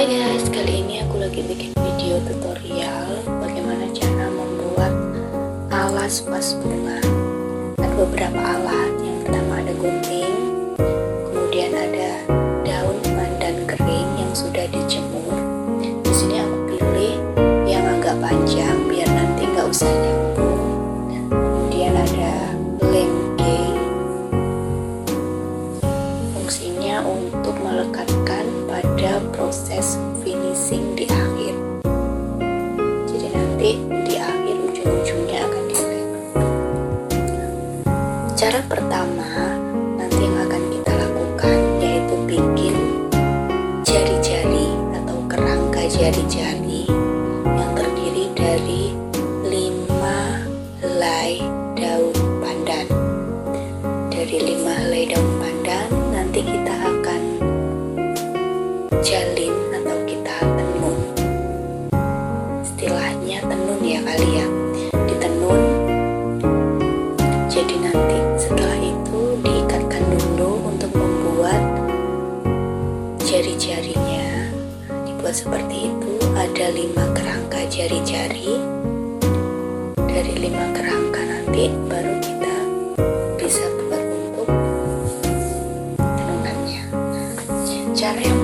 Hai guys, kali ini aku lagi bikin video tutorial bagaimana cara membuat alas vas bunga. Ada beberapa alat. Yang pertama ada gunting, kemudian ada daun pandan kering yang sudah dijemur. Di sini aku pilih yang agak panjang biar nanti nggak usah nyambung. Kemudian ada lem key, fungsinya untuk melekatkan pada proses finishing di akhir. Jadi nanti di akhir ujung-ujungnya akan dilem. Cara pertama nanti yang akan kita lakukan yaitu bikin jari-jari atau kerangka jari-jari yang terdiri dari 5 helai daun pandan. Dari 5 helai daun pandan nanti kita akan jalin atau kita tenun. Istilahnya tenun ya kali ya, ditenun. Jadi nanti setelah itu diikatkan dulu untuk membuat jari-jarinya. Dibuat seperti itu, ada 5 kerangka jari-jari. Dari 5 kerangka nanti baru kita bisa buat untuk tenunannya. Cara yang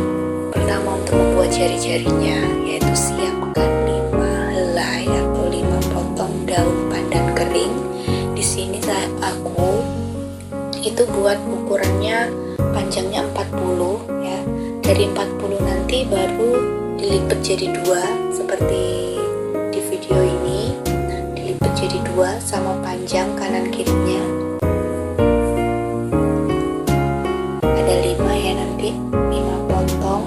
pertama untuk membuat jari-jarinya yaitu siapkan 5 helai atau 5 potong daun pandan kering. Di sini aku itu buat ukurannya panjangnya 40 ya. Dari 40 nanti baru dilipat jadi 2 seperti di video ini. Dilipat jadi 2 sama panjang kanan kirinya. Ada 5 ya nanti, 5 potong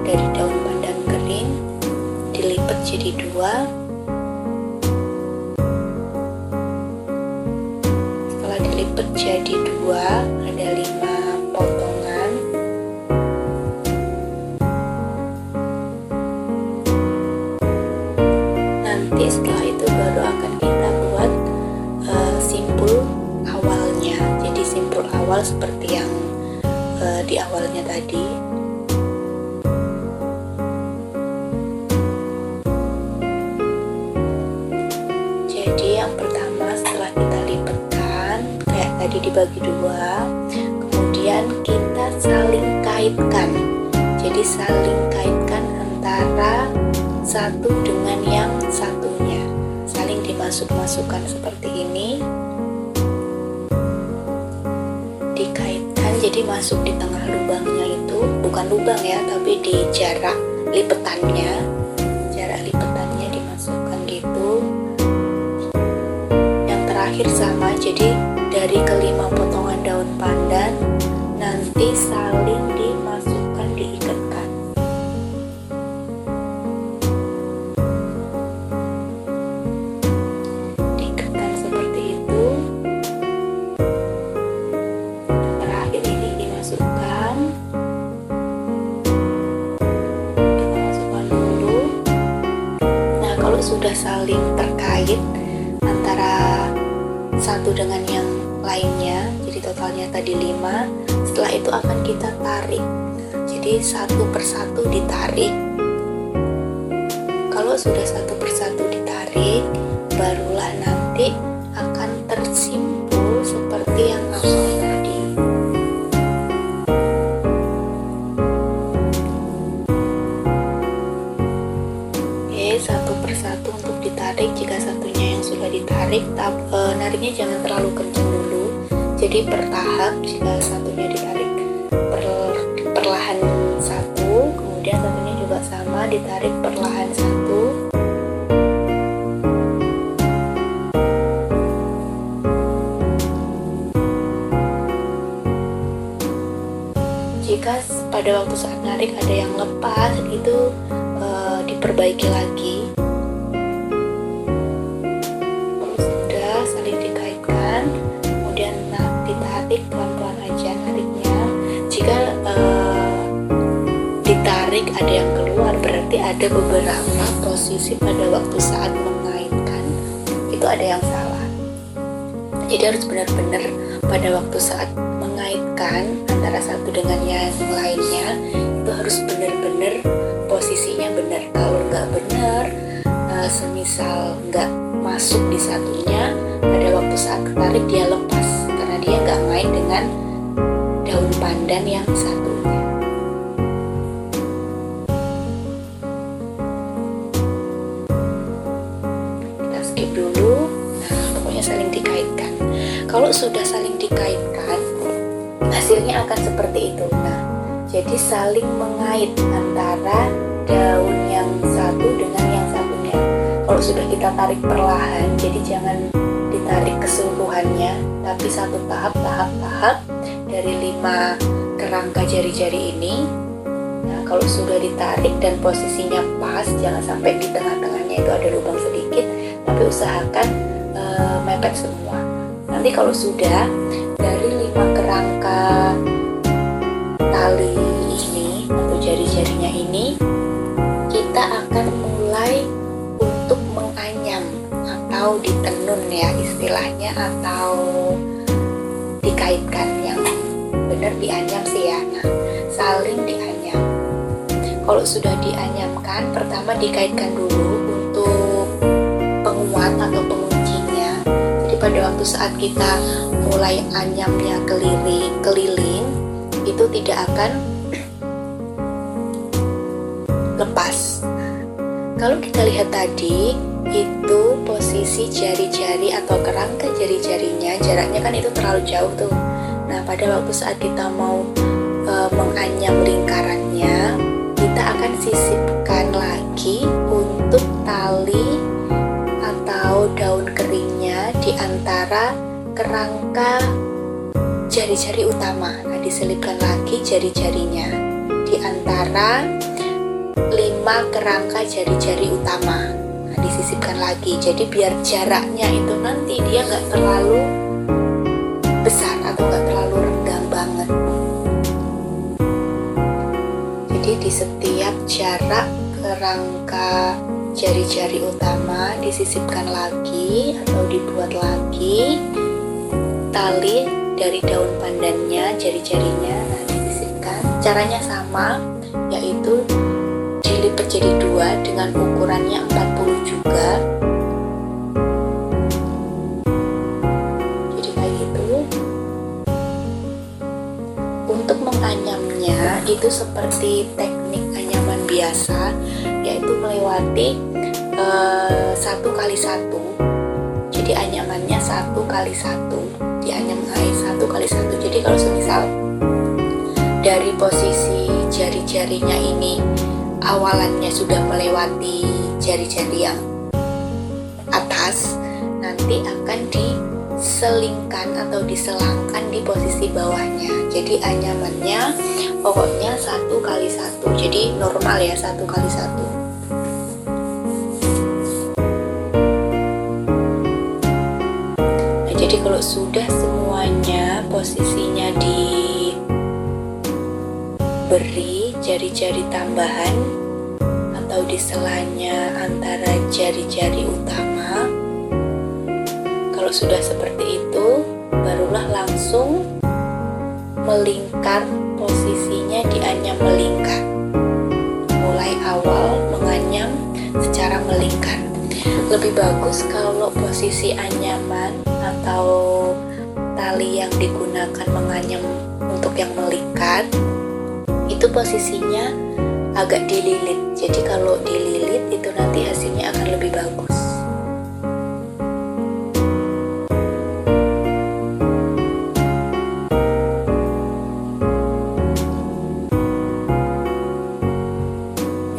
dari daun pandan kering dilipat jadi 2. Setelah dilipat jadi 2 ada 5 potongan. Nanti setelah itu baru akan kita buat simpul awalnya. Jadi simpul awal seperti yang di awalnya tadi. Jadi yang pertama setelah kita lipatkan kayak tadi dibagi 2, kemudian kita saling kaitkan. Jadi saling kaitkan antara satu dengan yang satunya, saling dimasuk-masukkan seperti ini, dikaitkan. Jadi masuk di tengah lubangnya itu, bukan lubang ya, tapi di jarak lipetannya, dimasukkan gitu. Terakhir sama, jadi dari kelima potongan daun pandan nanti saling dimasukkan, diikatkan. Diikatkan seperti itu. Terakhir ini dimasukkan. Kita masukkan dulu. Nah, kalau sudah saling terkait antara satu dengan yang lainnya, jadi totalnya tadi 5. Setelah itu akan kita tarik. Jadi satu persatu ditarik. Kalau sudah satu persatu ditarik, barulah nanti akan tersimpul seperti yang awal tadi. Oke, satu persatu untuk ditarik. Jika satunya yang sudah ditarik, nariknya jangan terlalu kencang dulu. Jadi bertahap. Jika satunya ditarik perlahan satu, kemudian satunya juga sama ditarik perlahan satu. Jika pada waktu saat narik ada yang lepas, itu diperbaiki lagi. Ditarik pelan-pelan aja nariknya. Jika ditarik ada yang keluar, berarti ada beberapa posisi pada waktu saat mengaitkan itu ada yang salah. Jadi harus benar-benar pada waktu saat mengaitkan antara satu dengan yang lainnya itu harus benar-benar semisal nggak masuk di satunya, pada waktu saat ketarik dia lepas karena dia nggak main dengan daun pandan yang satunya. Kita skip dulu. Nah, pokoknya saling dikaitkan. Kalau sudah saling dikaitkan, hasilnya akan seperti itu. Nah, jadi saling mengait antara daun yang satu dengan yang satunya. Kalau sudah kita tarik perlahan, jadi jangan ditarik keseluruhannya, tapi satu tahap dari 5 kerangka jari-jari ini. Nah, kalau sudah ditarik dan posisinya pas, jangan sampai di tengah-tengahnya itu ada lubang sedikit, tapi usahakan mepet semua. Nanti kalau sudah dari 5 kerangka tali ini atau jari-jarinya ini, kita akan mulai untuk menganyam atau ditenun ya istilahnya, atau dikaitkan. Yang benar dianyam sih ya. Nah, saling dianyam. Kalau sudah dianyamkan, pertama dikaitkan dulu untuk penguat atau penguncinya. Jadi pada waktu saat kita mulai anyamnya keliling, itu tidak akan lepas. Kalau kita lihat tadi, itu posisi jari-jari atau kerangka jari-jarinya, jaraknya kan itu terlalu jauh tuh. Nah, pada waktu saat kita mau menganyam lingkarannya, kita akan sisipkan lagi untuk tali atau daun keringnya di antara kerangka jari-jari utama. Nah, diselipkan lagi jari-jarinya di antara 5 kerangka jari-jari utama. Nah, disisipkan lagi. Jadi biar jaraknya itu nanti dia nggak terlalu besar atau nggak terlalu renggang banget. Jadi di setiap jarak kerangka jari-jari utama disisipkan lagi atau dibuat lagi tali dari daun pandannya, jari-jarinya. Nah, disisipkan. Caranya sama, yaitu dilipat jadi 2 dengan ukurannya 40 juga. Jadi kayak gitu. Untuk menganyamnya itu seperti teknik anyaman biasa, yaitu melewati 1 kali 1. Jadi anyamannya 1 kali 1, dianyam air 1 kali 1. Jadi kalau semisal dari posisi jari-jarinya ini awalannya sudah melewati jari-jari yang atas, nanti akan diselingkan atau diselangkan di posisi bawahnya. Jadi anyamannya pokoknya 1 kali 1. Jadi normal ya, 1 kali 1. Nah, jadi kalau sudah semuanya posisinya diberi jari-jari tambahan atau di selanya antara jari-jari utama, kalau sudah seperti itu, barulah langsung melingkar, posisinya dianyam melingkar. Mulai awal menganyam secara melingkar. Lebih bagus kalau posisi anyaman atau tali yang digunakan menganyam untuk yang melingkar itu posisinya agak dililit. Jadi kalau dililit itu nanti hasilnya akan lebih bagus.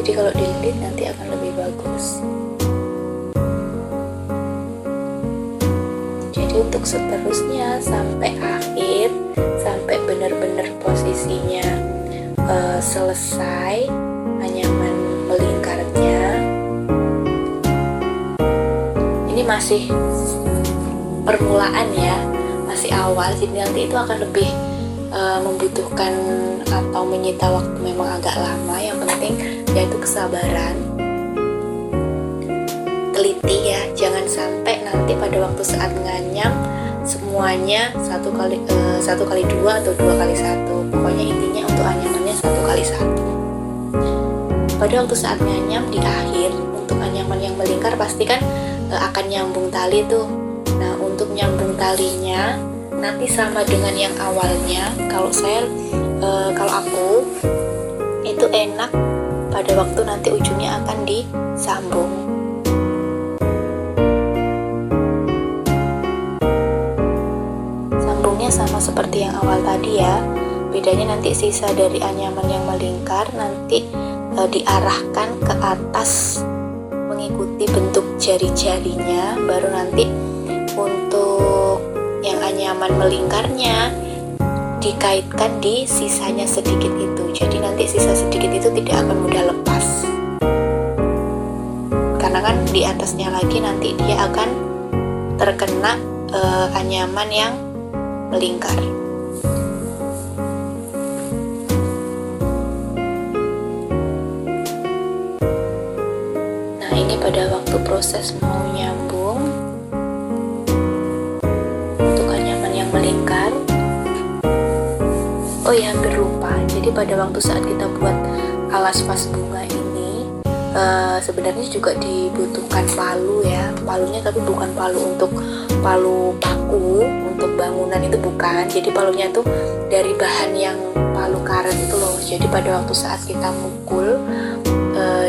Jadi kalau dililit nanti akan lebih bagus. Jadi untuk seterusnya sampai akhir, sampai benar-benar posisinya selesai anyaman melingkarnya. Ini masih permulaan ya, masih awal, jadi nanti itu akan lebih membutuhkan atau menyita waktu memang agak lama. Yang penting yaitu kesabaran, teliti ya, jangan sampai nanti pada waktu saat nganyam semuanya 1 kali 2 atau 2 kali 1. Pokoknya intinya untuk anyamannya 1 kali 1. Pada waktu saat nganyam di akhir, untuk anyaman yang melingkar pasti kan akan nyambung tali tuh. Nah, untuk nyambung talinya nanti sama dengan yang awalnya. Kalau aku itu enak pada waktu nanti ujungnya akan disambung. Sambungnya sama seperti yang awal tadi ya. Bedanya nanti sisa dari anyaman yang melingkar nanti diarahkan ke atas mengikuti bentuk jari-jarinya, baru nanti untuk yang anyaman melingkarnya dikaitkan di sisanya sedikit itu. Jadi nanti sisa sedikit itu tidak akan mudah lepas, karena kan di atasnya lagi nanti dia akan terkena anyaman yang melingkar. Ini pada waktu proses mau nyambung untuk anyaman yang melingkar. Oh ya, hampir lupa. Jadi pada waktu saat kita buat alas vas bunga ini sebenarnya juga dibutuhkan palu ya. Palunya tapi bukan palu untuk palu paku untuk bangunan, itu bukan. Jadi palunya tuh dari bahan yang palu karet itu loh. Jadi pada waktu saat kita mukul,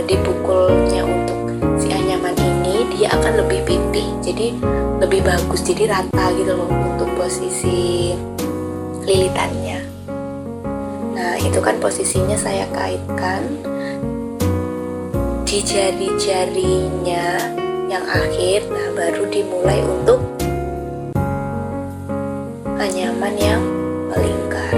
dipukulnya untuk si anyaman ini, dia akan lebih pipih, jadi lebih bagus, jadi rata gitu loh untuk posisi lilitannya. Nah, itu kan posisinya saya kaitkan di jari-jarinya yang akhir. Nah, baru dimulai untuk anyaman yang melingkar.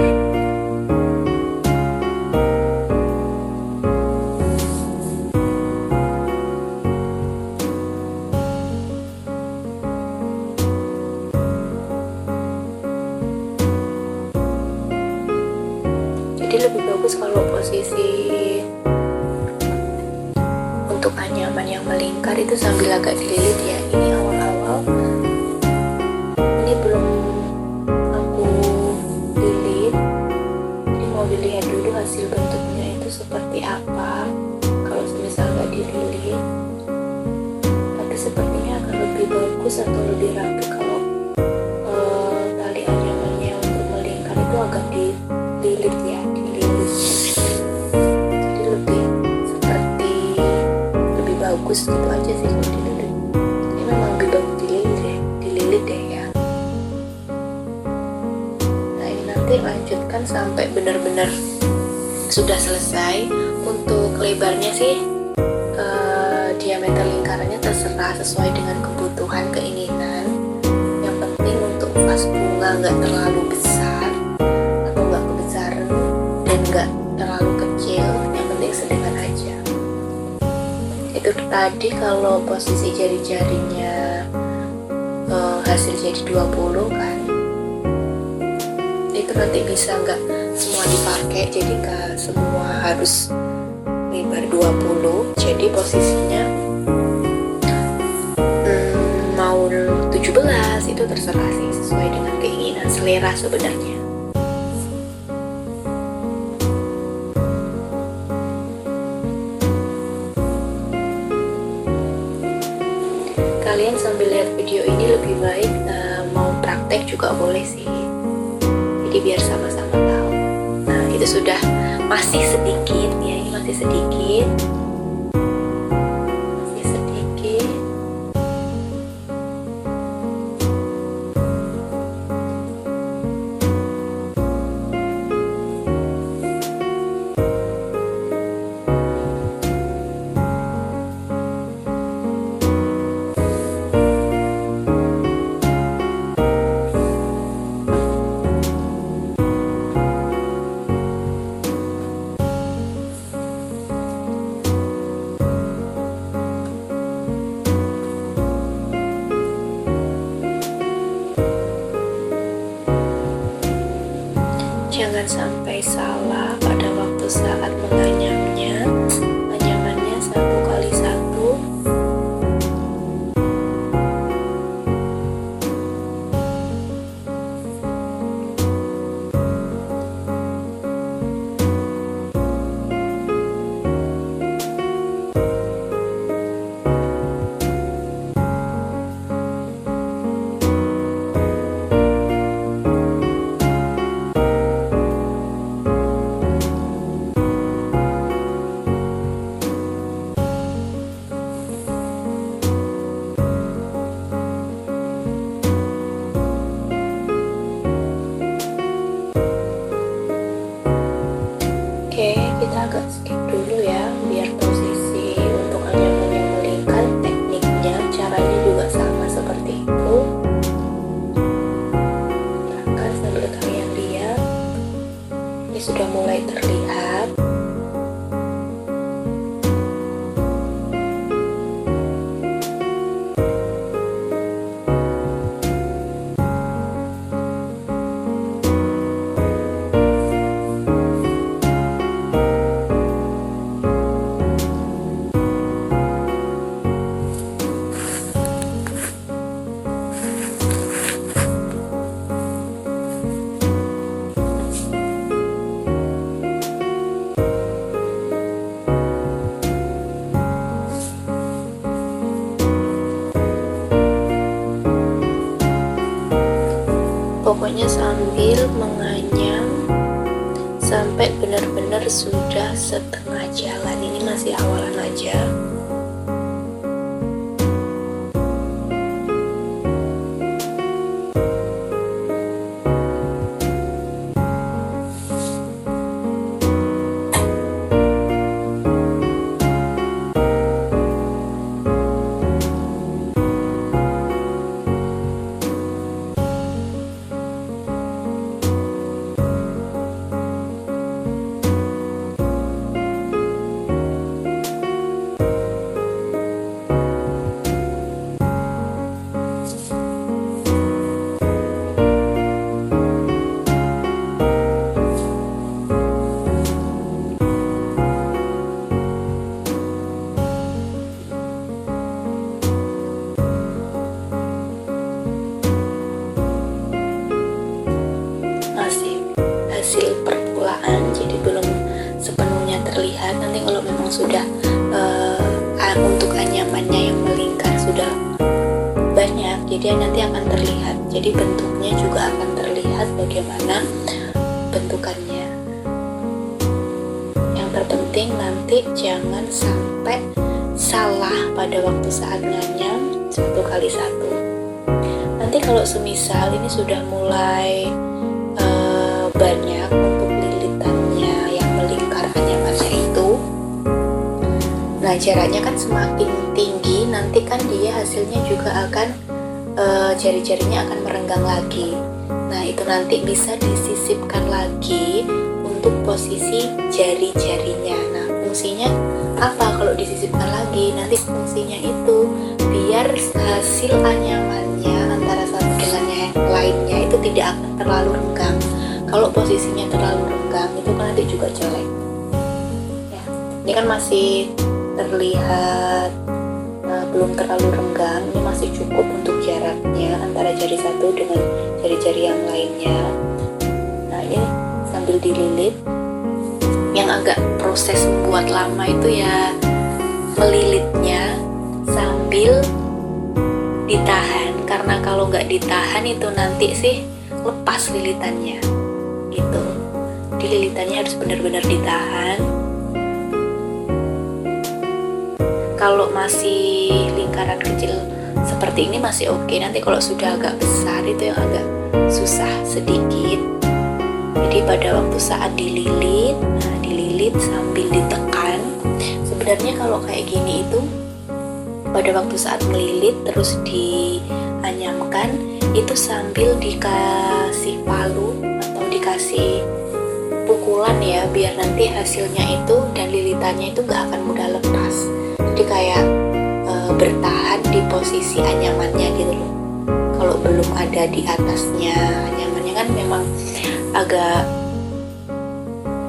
Jadi lebih bagus kalau posisi untuk anyaman yang melingkar itu sambil agak dililit ya. Ini awal-awal, ini belum aku lilit, jadi mau dilihat dulu hasil bentuknya itu seperti apa kalau misal nggak dililit. Tapi sepertinya akan lebih bagus atau lebih rapi kalau tali anyamannya untuk melingkar itu agak dililit ya. Jadi lebih seperti lebih bagus gitu aja sih kalau dililit. Ini memang lebih bagus dililit deh ya. Nah, ini nanti lanjutkan sampai benar-benar sudah selesai. Untuk lebarnya sih diameter lingkarannya terserah sesuai dengan kebutuhan keinginan. Yang penting untuk vas bunga nggak terlalu besar atau nggak kebesaran dan nggak terlalu kecil, yang penting sedengan aja. Itu tadi kalau posisi jari-jarinya hasil jadi 20 kan, itu nanti bisa nggak semua dipakai, jadi nggak semua harus lebar 20. Jadi posisinya mau 17 itu terserah sih, sesuai dengan keinginan selera sebenarnya. Kalian sambil lihat video ini lebih baik mau praktek juga boleh sih, jadi biar sama-sama tahu. Nah, itu sudah masih sedikit ya, ini masih sedikit. Jangan sampai salah pada waktu saat menganyamnya. Anyamannya 1x1. pokoknya sambil menganyam sampai benar-benar sudah setengah jalan. Ini masih awalan aja. Hasil permulaan, jadi belum sepenuhnya terlihat. Nanti kalau memang sudah untuk anyamannya yang melingkar sudah banyak, jadi nanti akan terlihat. Jadi bentuknya juga akan terlihat bagaimana bentukannya. Yang terpenting nanti jangan sampai salah pada waktu saat nganyam 1x1. Nanti kalau semisal ini sudah mulai banyak untuk lilitannya yang melingkar anyamannya itu, nah jaraknya kan semakin tinggi, nanti kan dia hasilnya juga akan jari-jarinya akan merenggang lagi. Nah itu nanti bisa disisipkan lagi untuk posisi jari-jarinya. Nah fungsinya apa kalau disisipkan lagi? Nanti fungsinya itu biar hasil anyamannya antara satu dengan yang lainnya itu tidak akan terlalu renggang. Kalau posisinya terlalu renggang itu kan nanti juga jelek ya. Ini kan masih terlihat belum terlalu renggang, ini masih cukup untuk jaraknya antara jari satu dengan jari-jari yang lainnya. Nah ini sambil dililit. Yang agak proses membuat lama itu ya melilitnya sambil ditahan, karena kalau nggak ditahan itu nanti sih lepas lilitannya gitu. Lilitannya harus benar-benar ditahan. Kalau masih lingkaran kecil seperti ini masih oke. Nanti kalau sudah agak besar itu yang agak susah sedikit. Jadi pada waktu saat dililit, nah dililit sambil ditekan. Sebenarnya kalau kayak gini itu pada waktu saat melilit terus dianyamkan itu sambil dikasih palu atau dikasih pukulan ya, biar nanti hasilnya itu dan lilitannya itu gak akan mudah lepas. Jadi kayak bertahan di posisi anyamannya gitu loh. Kalau belum ada di atasnya anyamannya kan memang agak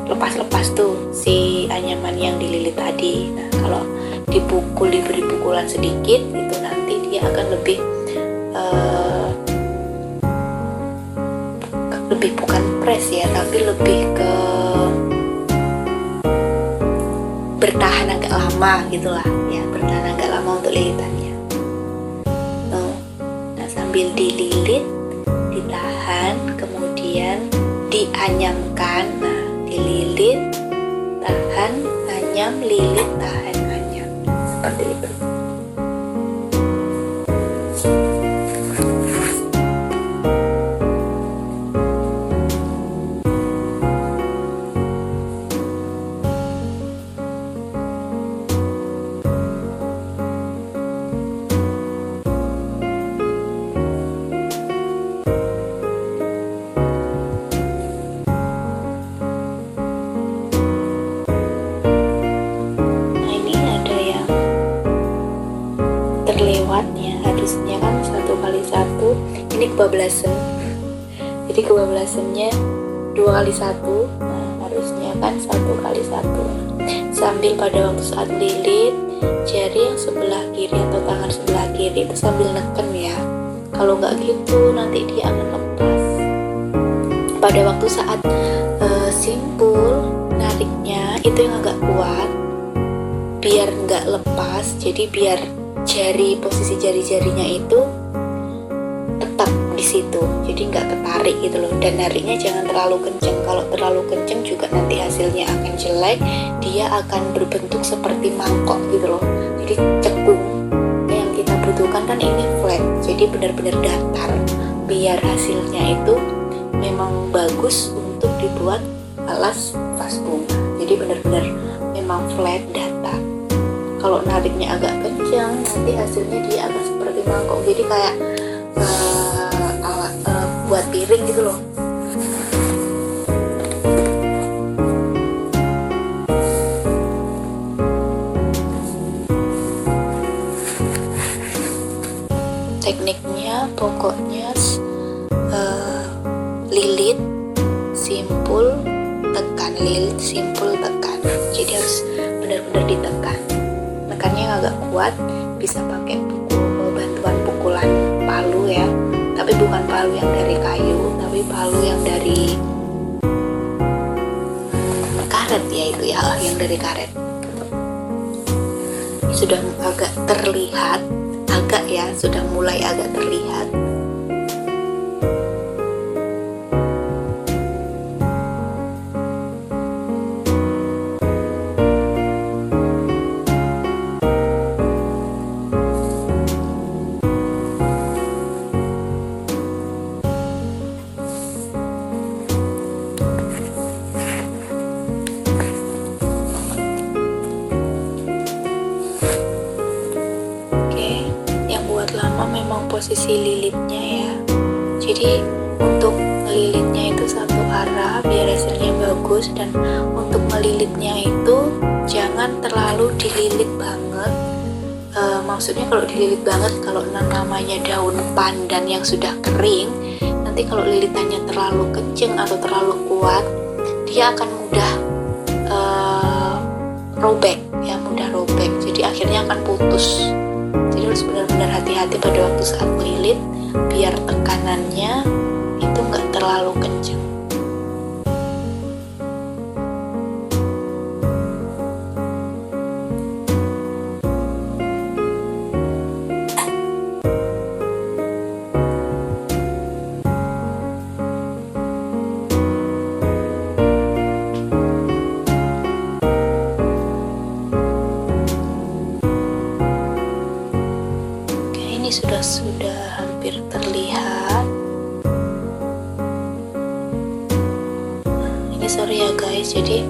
lepas-lepas tuh si anyaman yang dililit tadi. Nah kalau diberi pukulan sedikit itu nanti dia akan lebih bukan press ya, tapi lebih ke bertahan agak lama gitulah ya, bertahan agak lama untuk lilitannya. Nah sambil dililit, ditahan, kemudian dianyamkan. Nah dililit, tahan, anyam, lilit, tahan, anyam, seperti itu. Terlewat ya, harusnya kan 1x1, ini kebablasan. Jadi kebablasannya 2x1, nah harusnya kan 1x1. Sambil pada waktu saat lilit, jari yang sebelah kiri atau tangan sebelah kiri itu sambil neken ya. Kalau nggak gitu nanti dia akan lepas. Pada waktu saat simpul nariknya itu yang agak kuat, biar nggak lepas. Jadi biar posisi jari-jarinya itu tetap di di situ, jadi nggak ketarik gitu loh. Dan nariknya jangan terlalu kenceng, kalau terlalu kenceng juga nanti hasilnya akan jelek, dia akan berbentuk seperti mangkok gitu loh. Jadi cekung, yang kita butuhkan kan ini flat, jadi benar-benar datar biar hasilnya itu memang bagus untuk dibuat alas vas bunga. Jadi benar-benar memang flat datar. Kalau nariknya agak kencang, nanti hasilnya dia akan seperti mangkok, jadi kayak buat piring gitu loh. Tekniknya pokoknya lilit, simpul, tekan, lilit, simpul, tekan. Jadi harus benar-benar ditekan. Tekannya agak kuat, bisa pakai bantuan pukulan palu ya. Tapi bukan palu yang dari kayu, tapi palu yang dari karet ya, itu ya, yang dari karet. Sudah agak terlihat, sudah mulai agak terlihat. Memang posisi lilitnya ya, jadi untuk melilitnya itu satu arah biar hasilnya bagus. Dan untuk melilitnya itu jangan terlalu dililit banget. Maksudnya kalau dililit banget, kalau namanya daun pandan yang sudah kering, nanti kalau lilitannya terlalu kenceng atau terlalu kuat, dia akan mudah robek ya, mudah robek, jadi akhirnya akan putus. Jadi harus benar-benar hati-hati pada waktu saat melilit, biar tekanannya itu nggak terlalu kencang. Sudah hampir terlihat. Ini sorry ya guys, jadi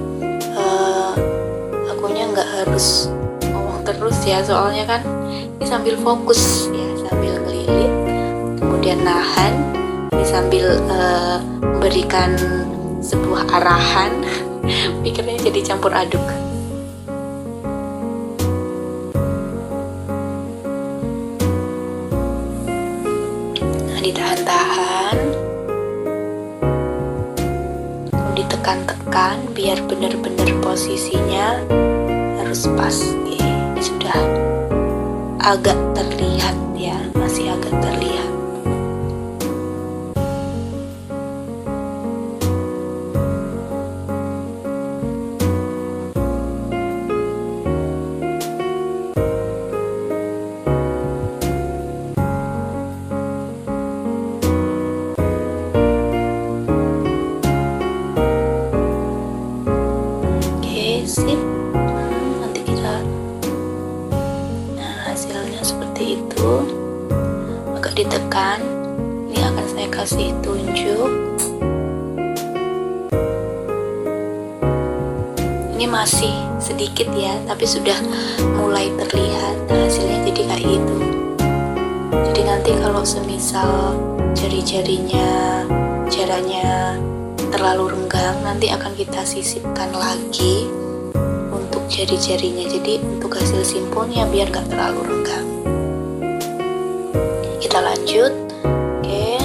akunya nggak harus ngomong terus ya, soalnya kan ini sambil fokus ya, sambil ngelilit, kemudian nahan, ini sambil memberikan sebuah arahan. Pikirnya jadi campur aduk. Ditahan-tahan, ditekan-tekan biar benar-benar posisinya harus pas. Ini sudah agak terlihat ya, masih agak terlihat. Sip. Nanti kita, hasilnya seperti itu, agak ditekan. Ini akan saya kasih tunjuk. Ini masih sedikit ya, tapi sudah mulai terlihat. Hasilnya jadi kayak gitu. Jadi nanti kalau semisal jari-jarinya jaraknya terlalu renggang, nanti akan kita sisipkan lagi untuk jari-jarinya. Jadi untuk hasil simpulnya biar gak terlalu renggang. Kita lanjut. Oke.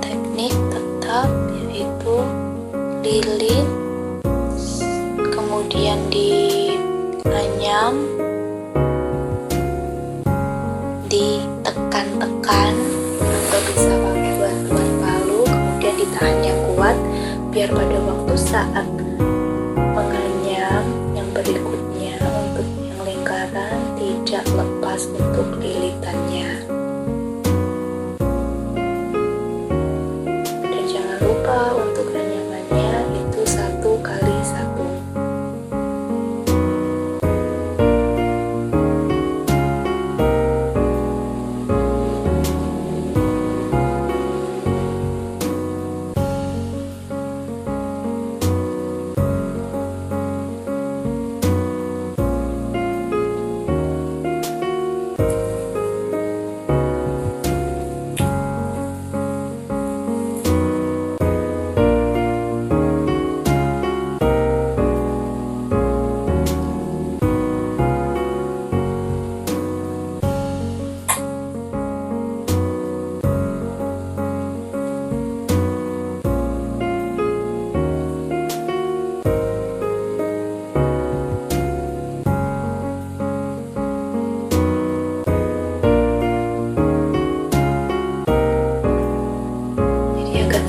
Teknik tetap yaitu lilit, kemudian dianyam, ditekan-tekan, atau bisa pakai bantuan palu, kemudian biar pada waktu saat menganyam yang berikutnya untuk yang lingkaran tidak lepas untuk lilitannya. Dan jangan lupa untuk anyamannya itu 1x1.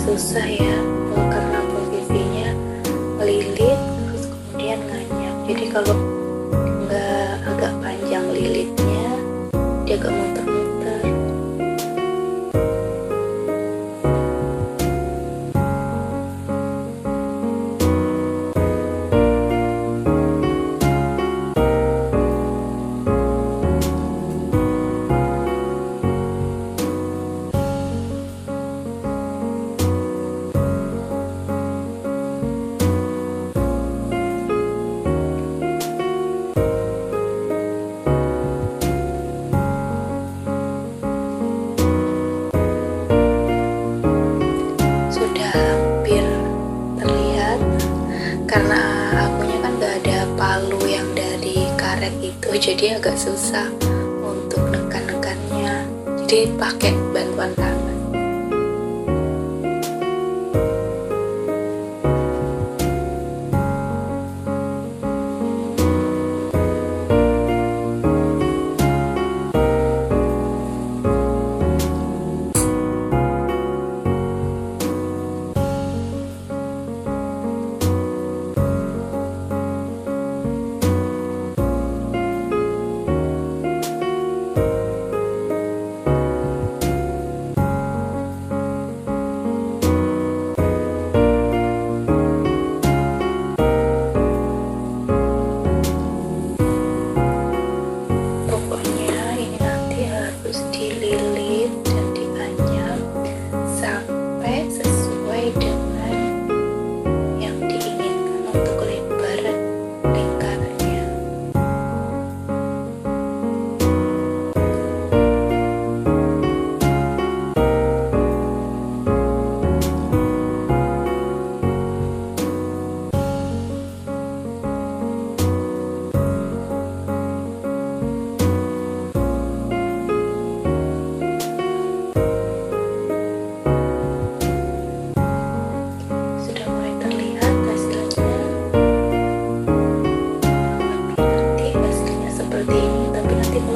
Susah ya, karena posisinya melilit terus kemudian nganyam. Jadi kalau nggak agak panjang lilitnya, dia agak muter-muter. Karena akunya kan gak ada palu yang dari karet itu, jadi agak susah untuk nekan-nekannya, jadi pakai bantuan tangan.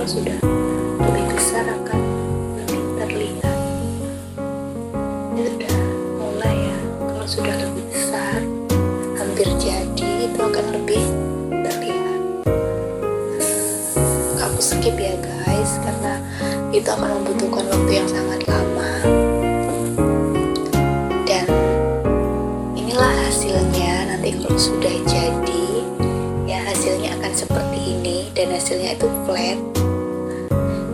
Sudah lebih besar akan lebih terlihat. Ini sudah mulai ya, kalau sudah lebih besar hampir jadi itu akan lebih terlihat. Kamu skip ya guys, karena itu akan membutuhkan waktu yang sangat lama. Dan inilah hasilnya nanti kalau sudah jadi ya, hasilnya akan seperti ini, dan hasilnya itu flat.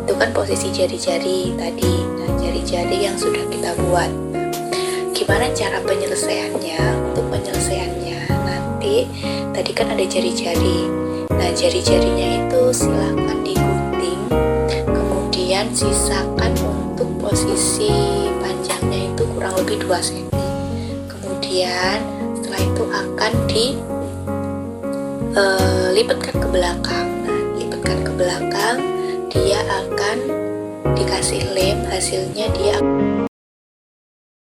Itu kan posisi jari-jari tadi. Nah, jari-jari yang sudah kita buat. Gimana cara penyelesaiannya? Untuk penyelesaiannya nanti tadi kan ada jari-jari. Nah, jari-jarinya itu silakan digunting, kemudian sisakan untuk posisi panjangnya itu kurang lebih 2 cm. Kemudian setelah itu akan dilipatkan ke belakang. Nah, lipatkan ke belakang, dia akan dikasih lem, hasilnya dia